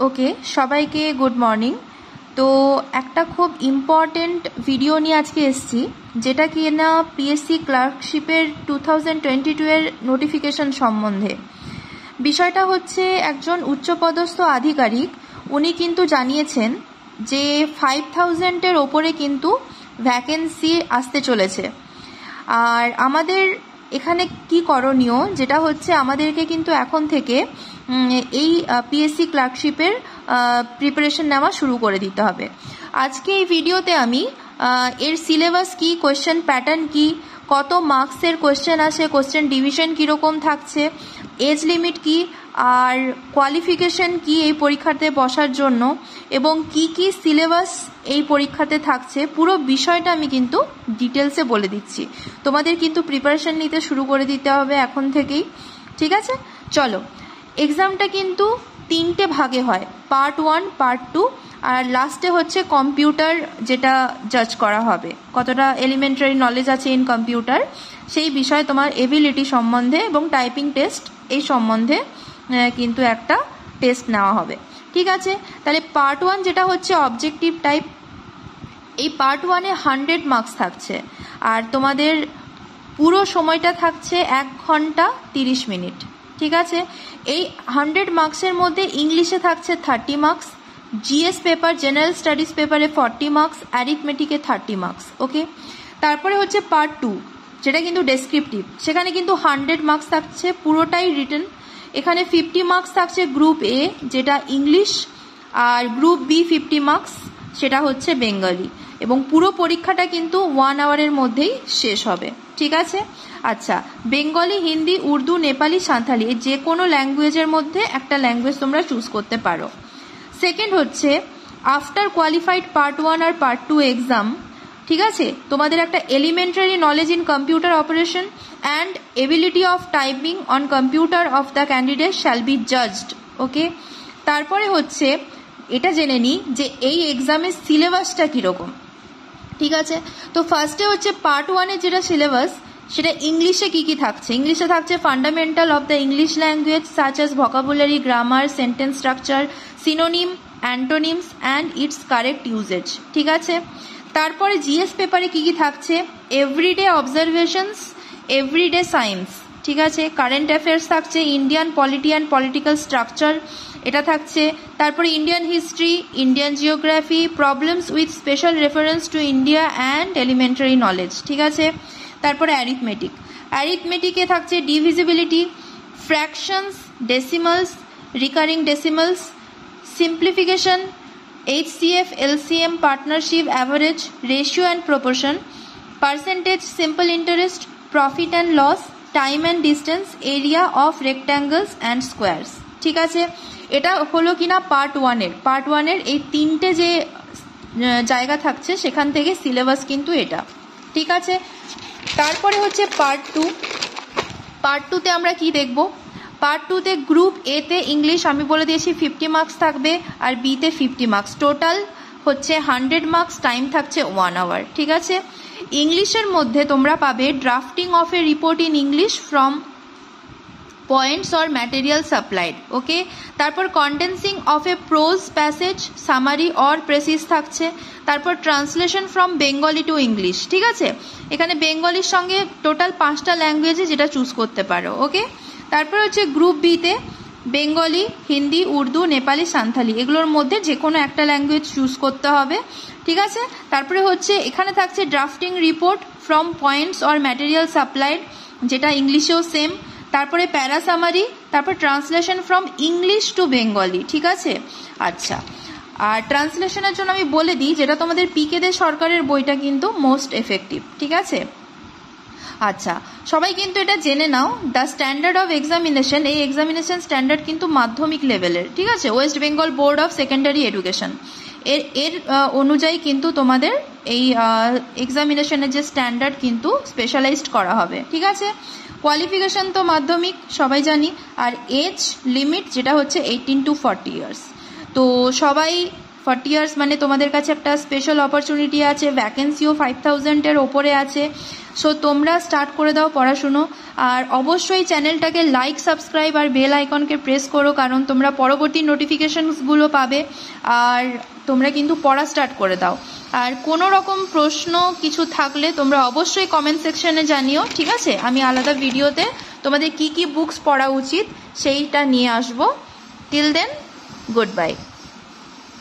ওকে, সবাইকে good morning. তো একটা খুব ইম্পর্টেন্ট ভিডিও নিয়ে আজকে এসেছি, যেটা কি না পিএসসি ক্লার্কশিপের 2022 এর নোটিফিকেশন সম্বন্ধে। বিষয়টা হচ্ছে একজন উচ্চপদস্থ আধিকারিক উনি কিন্তু জানিয়েছেন যে 5000-এর ওপরে কিন্তু ভ্যাকেন্সি আসতে চলেছে। আর আমাদের এখানে কি করণীয়, যেটা হচ্ছে আমাদেরকে কিন্তু এখন থেকে এই পিএসসি ক্লার্কশিপের প্রিপারেশন নেওয়া শুরু করে দিতে হবে। আজকে এই ভিডিওতে আমি এর সিলেবাস কি, কোয়েশ্চেন প্যাটার্ন কি, কত মার্কসের কোয়েশ্চেন আসে, কোয়েশ্চেন ডিভিশন কীরকম থাকছে, এজ লিমিট কি, আর কোয়ালিফিকেশন কি এই পরীক্ষাতে বসার জন্য, এবং কি কি সিলেবাস এই পরীক্ষাতে থাকছে, পুরো বিষয়টা আমি কিন্তু ডিটেলসে বলে দিচ্ছি। তোমাদের কিন্তু প্রিপারেশন নিতে শুরু করে দিতে হবে এখন থেকেই, ঠিক আছে? চলো, এক্সামটা কিন্তু 3টে ভাগে হয়, পার্ট 1, পার্ট 2, আর লাস্টে হচ্ছে কম্পিউটার, যেটা জাজ করা হবে কতটা এলিমেন্টারি নলেজ আছে ইন কম্পিউটার, সেই বিষয়ে তোমার এবিলিটি সম্বন্ধে এবং টাইপিং টেস্ট এই সম্বন্ধে কিন্তু একটা টেস্ট নেওয়া হবে, ঠিক আছে? তাহলে পার্ট 1 যেটা হচ্ছে অবজেক্টিভ টাইপ, এই পার্ট 1-এ 100 মার্কস থাকছে, আর তোমাদের পুরো সময়টা থাকছে 1 ঘন্টা 30 মিনিট, ঠিক আছে? এই 100 মার্কসের মধ্যে ইংলিশে থাকছে 30 marks, GS paper general studies পেপারে 40 মার্কস, অ্যারিথমেটিকে 30 মার্কস, ওকে? তারপরে হচ্ছে পার্ট 2, যেটা কিন্তু ডেসক্রিপটিভ, সেখানে কিন্তু 100 মার্কস থাকছে, পুরোটাই রিটেন। এখানে 50 মার্কস থাকছে গ্রুপ এ, যেটা ইংলিশ, আর গ্রুপ বি 50 মার্কস, সেটা হচ্ছে বেঙ্গলি, এবং পুরো পরীক্ষাটা কিন্তু 1 আওয়ারের মধ্যেই শেষ হবে, ঠিক আছে? আচ্ছা, বেঙ্গলি, হিন্দি, উর্দু, নেপালি, সাঁওতালি, যে কোনো ল্যাঙ্গুয়েজের মধ্যে একটা ল্যাঙ্গুয়েজ তোমরা চুজ করতে পারো। সেকেন্ড হচ্ছে আফটার কোয়ালিফাইড পার্ট 1 আর পার্ট 2 এক্সাম, ঠিক আছে, তোমাদের একটা elementary knowledge in computer operation and ability of typing on computer of the candidate shall be judged, okay? তারপরে হচ্ছে এটা জেনে নিই যে এই এক্সামের সিলেবাসটা কীরকম, ঠিক আছে? তো ফার্স্টে হচ্ছে পার্ট 1-এর যেটা সিলেবাস, সেটা ইংলিশে কি কি থাকছে। ইংলিশে থাকছে fundamental of the English language such as vocabulary, grammar, sentence structure, synonym, antonyms and it's correct uses, ঠিক আছে? তারপরে জিএস পেপারে কি কি থাকছে, এভরিডে অবজারভেশনস, এভরিডে সায়েন্স, ঠিক আছে? কারেন্ট অ্যাফেয়ার্স থাকছে, Indian polity and political structure, এটা থাকছে। তারপরে Indian history, Indian geography, problems with special reference to India and elementary knowledge, ঠিক আছে? তারপরে অ্যারিথমেটিক, অ্যারিথমেটিকে থাকছে divisibility, fractions, decimals, recurring decimals, simplification, HCF, LCM, partnership, average, ratio and proportion, percentage, simple interest, profit and loss, time and distance, area of rectangles and squares, ঠিক আছে? এটা হলো কিনা পার্ট 1-এর এই 3টে যে জায়গা থাকছে সেখান থেকে সিলেবাস কিন্তু এটা, ঠিক আছে? তারপরে হচ্ছে পার্ট 2। পার্ট 2-তে আমরা কি দেখব? পার্ট 2-তে গ্রুপ এতে ইংলিশ আমি বলে দিয়েছি 50 মার্কস থাকবে, আর বিতে 50 মার্কস, টোটাল হচ্ছে 100 মার্কস, টাইম থাকছে 1 আওয়ার, ঠিক আছে? ইংলিশের মধ্যে তোমরা পাবে drafting of a report in English from points or material supplied, okay? তারপর condensing of a prose passage, summary or precis থাকছে। তারপর translation from Bengali to English, ঠিক আছে? এখানে বেঙ্গলির সঙ্গে টোটাল 5টা ল্যাঙ্গুয়েজে যেটা চুজ করতে পারো, ওকে? তারপর হচ্ছে গ্রুপ বিতে বেঙ্গলি, হিন্দি, উর্দু, নেপালি, সাঁওতালি, এগুলোর মধ্যে যে কোনো একটা ল্যাঙ্গুয়েজ চুজ করতে হবে, ঠিক আছে? তারপরে হচ্ছে এখানে থাকছে drafting report from points or material supplied, যেটা ইংলিশেও সেম। তারপরে প্যারাসামারি, তারপর translation from English to Bengali, ঠিক আছে? আচ্ছা, আর ট্রান্সলেশনের জন্য আমি বলে দিই, যেটা তোমাদের পিকে দে সরকারের বইটা কিন্তু মোস্ট এফেক্টিভ, ঠিক আছে? আচ্ছা, সবাই কিন্তু এটা জেনে নাও, দ্য স্ট্যান্ডার্ড অফ এক্সামিনেশন, এই এক্সামিনেশন স্ট্যান্ডার্ড কিন্তু মাধ্যমিক লেভেলের, ঠিক আছে? West Bengal board of secondary education এর অনুযায়ী কিন্তু তোমাদের এই এক্সামিনেশনের যে স্ট্যান্ডার্ড কিন্তু স্পেশালাইজড করা হবে, ঠিক আছে? কোয়ালিফিকেশন তো মাধ্যমিক সবাই জানি, আর এজ লিমিট যেটা হচ্ছে 18 to 40 ইয়ার্স। তো সবাই 40 ইয়ার্স মানে তোমাদের কাছে একটা স্পেশাল অপরচুনিটি আছে, ভ্যাকেন্সিও 5000-এর ওপরে আছে। সো তোমরা স্টার্ট করে দাও পড়াশুনো, আর অবশ্যই চ্যানেলটাকে লাইক, সাবস্ক্রাইব আর বেল আইকনকে প্রেস করো, কারণ তোমরা পরবর্তী নোটিফিকেশনসগুলো পাবে। আর তোমরা কিন্তু পড়া স্টার্ট করে দাও। আর কোনো রকম প্রশ্ন কিছু থাকলে তোমরা অবশ্যই কমেন্ট সেকশনে জানিও, ঠিক আছে? আমি আলাদা ভিডিওতে তোমাদের কি কি বুকস পড়া উচিত সেইটা নিয়ে আসবো। Till then, good by.